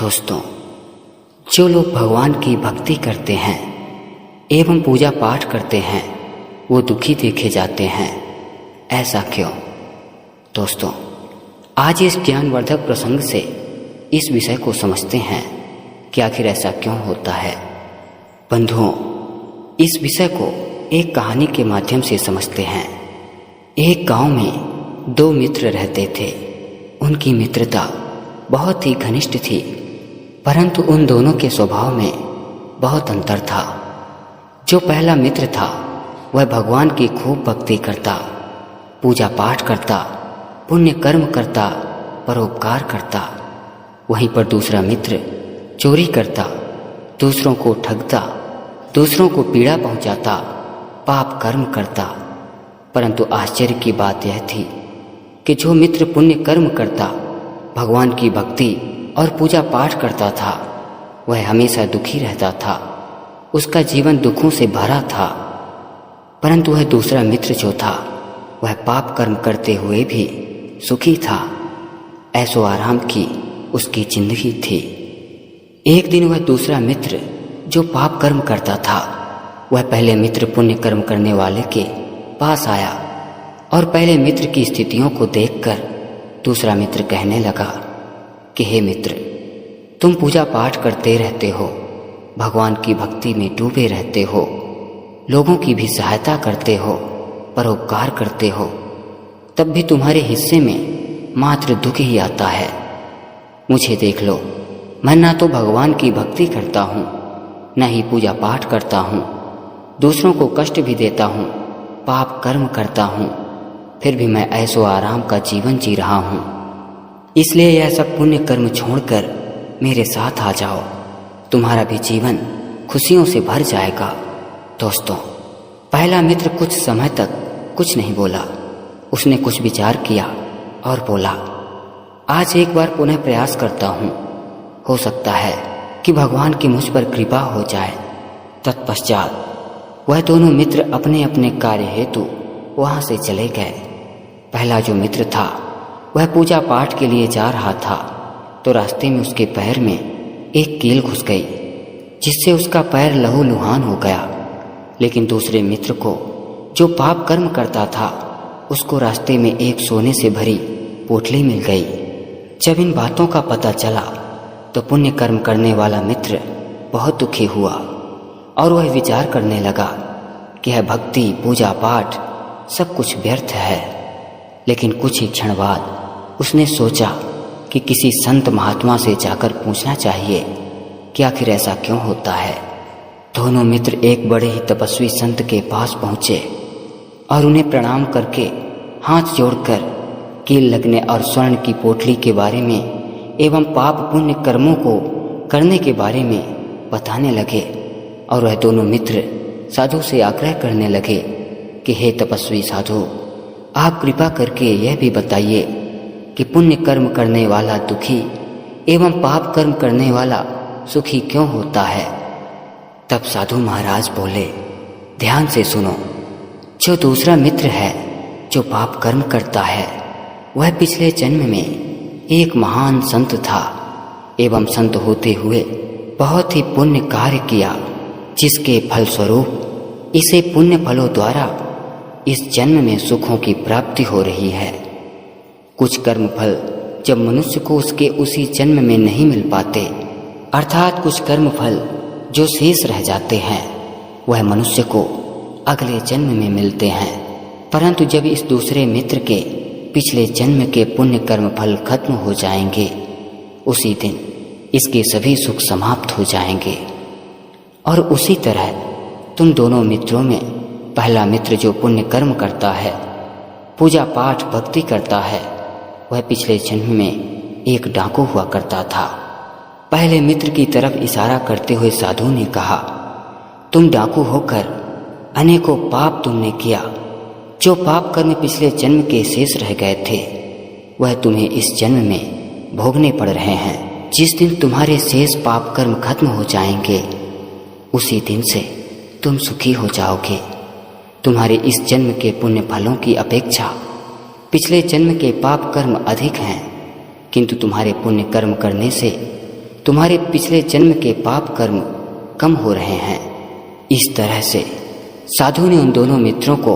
दोस्तों, जो लोग भगवान की भक्ति करते हैं एवं पूजा पाठ करते हैं वो दुखी देखे जाते हैं। ऐसा क्यों? दोस्तों, आज इस ज्ञानवर्धक प्रसंग से इस विषय को समझते हैं कि आखिर ऐसा क्यों होता है। बंधुओं, इस विषय को एक कहानी के माध्यम से समझते हैं। एक गांव में दो मित्र रहते थे। उनकी मित्रता बहुत ही घनिष्ठ थी, परंतु उन दोनों के स्वभाव में बहुत अंतर था। जो पहला मित्र था वह भगवान की खूब भक्ति करता, पूजा पाठ करता, पुण्य कर्म करता, परोपकार करता। वहीं पर दूसरा मित्र चोरी करता, दूसरों को ठगता, दूसरों को पीड़ा पहुंचाता, पाप कर्म करता। परंतु आश्चर्य की बात यह थी कि जो मित्र पुण्य कर्म करता, भगवान की भक्ति और पूजा पाठ करता था, वह हमेशा दुखी रहता था। उसका जीवन दुखों से भरा था। परंतु वह दूसरा मित्र जो था वह पाप कर्म करते हुए भी सुखी था। ऐसो आराम की उसकी जिंदगी थी। एक दिन वह दूसरा मित्र जो पाप कर्म करता था, वह पहले मित्र पुण्य कर्म करने वाले के पास आया और पहले मित्र की स्थितियों को देखकर दूसरा मित्र कहने लगा कि हे मित्र, तुम पूजा पाठ करते रहते हो, भगवान की भक्ति में डूबे रहते हो, लोगों की भी सहायता करते हो, परोपकार करते हो, तब भी तुम्हारे हिस्से में मात्र दुख ही आता है। मुझे देख लो, मैं ना तो भगवान की भक्ति करता हूँ, न ही पूजा पाठ करता हूँ, दूसरों को कष्ट भी देता हूँ, पाप कर्म करता हूँ, फिर भी मैं ऐसो आराम का जीवन जी रहा हूँ। इसलिए यह सब पुण्य कर्म छोड़कर मेरे साथ आ जाओ, तुम्हारा भी जीवन खुशियों से भर जाएगा। दोस्तों, पहला मित्र कुछ समय तक कुछ नहीं बोला। उसने कुछ विचार किया और बोला, आज एक बार पुनः प्रयास करता हूँ, हो सकता है कि भगवान की मुझ पर कृपा हो जाए। तत्पश्चात वह दोनों मित्र अपने अपने कार्य हेतु वहां से चले गए। पहला जो मित्र था वह पूजा पाठ के लिए जा रहा था तो रास्ते में उसके पैर में एक कील घुस गई, जिससे उसका पैर लहूलुहान हो गया। लेकिन दूसरे मित्र को जो पाप कर्म करता था, उसको रास्ते में एक सोने से भरी पोटली मिल गई। जब इन बातों का पता चला तो पुण्य कर्म करने वाला मित्र बहुत दुखी हुआ और वह विचार करने लगा कि यह भक्ति पूजा पाठ सब कुछ व्यर्थ है। लेकिन कुछ ही क्षण बाद उसने सोचा कि किसी संत महात्मा से जाकर पूछना चाहिए कि आखिर ऐसा क्यों होता है। दोनों मित्र एक बड़े ही तपस्वी संत के पास पहुंचे और उन्हें प्रणाम करके हाथ जोड़कर कील लगने और स्वर्ण की पोटली के बारे में एवं पाप पुण्य कर्मों को करने के बारे में बताने लगे। और वह दोनों मित्र साधु से आग्रह करने लगे कि हे तपस्वी साधु, आप कृपा करके यह भी बताइए कि पुण्य कर्म करने वाला दुखी एवं पाप कर्म करने वाला सुखी क्यों होता है। तब साधु महाराज बोले, ध्यान से सुनो। जो दूसरा मित्र है जो पाप कर्म करता है, वह पिछले जन्म में एक महान संत था एवं संत होते हुए बहुत ही पुण्य कार्य किया, जिसके फलस्वरूप इसे पुण्य फलों द्वारा इस जन्म में सुखों की प्राप्ति हो रही है। कुछ कर्म फल जब मनुष्य को उसके उसी जन्म में नहीं मिल पाते, अर्थात कुछ कर्म फल जो शेष रह जाते हैं, वह मनुष्य को अगले जन्म में मिलते हैं। परंतु जब इस दूसरे मित्र के पिछले जन्म के पुण्य कर्म फल खत्म हो जाएंगे, उसी दिन इसके सभी सुख समाप्त हो जाएंगे। और उसी तरह तुम दोनों मित्रों में पहला मित्र जो पुण्य कर्म करता है, पूजा पाठ भक्ति करता है, वह पिछले जन्म में एक डाकू हुआ करता था। पहले मित्र की तरफ इशारा करते हुए साधु ने कहा, तुम डाकू होकर अनेकों पाप तुमने किया। जो पाप कर्म पिछले जन्म के शेष रह गए थे, वह तुम्हें इस जन्म में भोगने पड़ रहे हैं। जिस दिन तुम्हारे शेष पाप कर्म खत्म हो जाएंगे, उसी दिन से तुम सुखी हो जाओगे। तुम्हारे इस जन्म के पुण्य फलों की अपेक्षा पिछले जन्म के पाप कर्म अधिक हैं, किंतु तुम्हारे पुण्य कर्म करने से तुम्हारे पिछले जन्म के पाप कर्म कम हो रहे हैं। इस तरह से साधु ने उन दोनों मित्रों को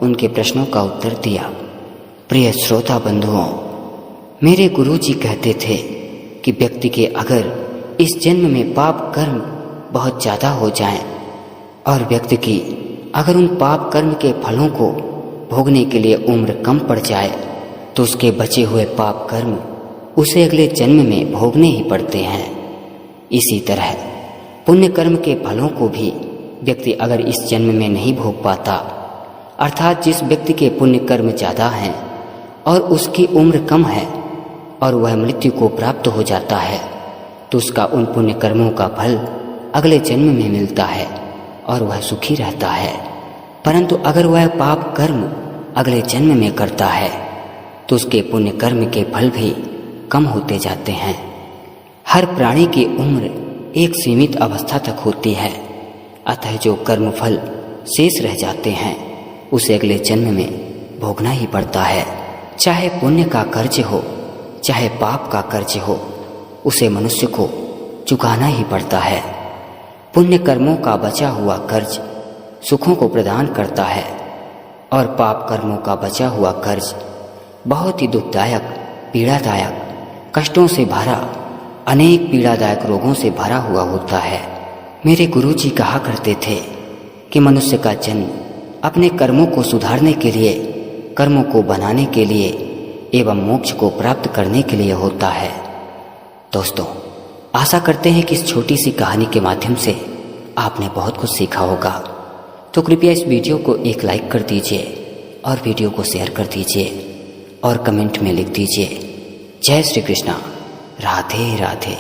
उनके प्रश्नों का उत्तर दिया। प्रिय श्रोता बंधुओं, मेरे गुरुजी कहते थे कि व्यक्ति के अगर इस जन्म में पाप कर्म बहुत ज़्यादा हो जाएं और व्यक्ति की अगर उन पाप कर्म के फलों को भोगने के लिए उम्र कम पड़ जाए तो उसके बचे हुए पाप कर्म उसे अगले जन्म में भोगने ही पड़ते हैं। इसी तरह पुण्य कर्म के फलों को भी व्यक्ति अगर इस जन्म में नहीं भोग पाता, अर्थात जिस व्यक्ति के पुण्य कर्म ज़्यादा हैं और उसकी उम्र कम है और वह मृत्यु को प्राप्त हो जाता है, तो उसका उन पुण्य कर्मों का फल अगले जन्म में मिलता है और वह सुखी रहता है। परंतु अगर वह पाप कर्म अगले जन्म में करता है तो उसके पुण्य कर्म के फल भी कम होते जाते हैं। हर प्राणी की उम्र एक सीमित अवस्था तक होती है, अतः जो कर्म फल शेष रह जाते हैं उसे अगले जन्म में भोगना ही पड़ता है। चाहे पुण्य का कर्ज हो चाहे पाप का कर्ज हो, उसे मनुष्य को चुकाना ही पड़ता है। पुण्य कर्मों का बचा हुआ कर्ज सुखों को प्रदान करता है और पाप कर्मों का बचा हुआ कर्ज बहुत ही दुखदायक, पीड़ादायक, कष्टों से भरा, अनेक पीड़ादायक रोगों से भरा हुआ होता है। मेरे गुरुजी कहा करते थे कि मनुष्य का जन्म अपने कर्मों को सुधारने के लिए, कर्मों को बनाने के लिए एवं मोक्ष को प्राप्त करने के लिए होता है। दोस्तों, आशा करते हैं कि इस छोटी सी कहानी के माध्यम से आपने बहुत कुछ सीखा होगा। तो कृपया इस वीडियो को एक लाइक कर दीजिए और वीडियो को शेयर कर दीजिए और कमेंट में लिख दीजिए, जय श्री कृष्णा, राधे राधे।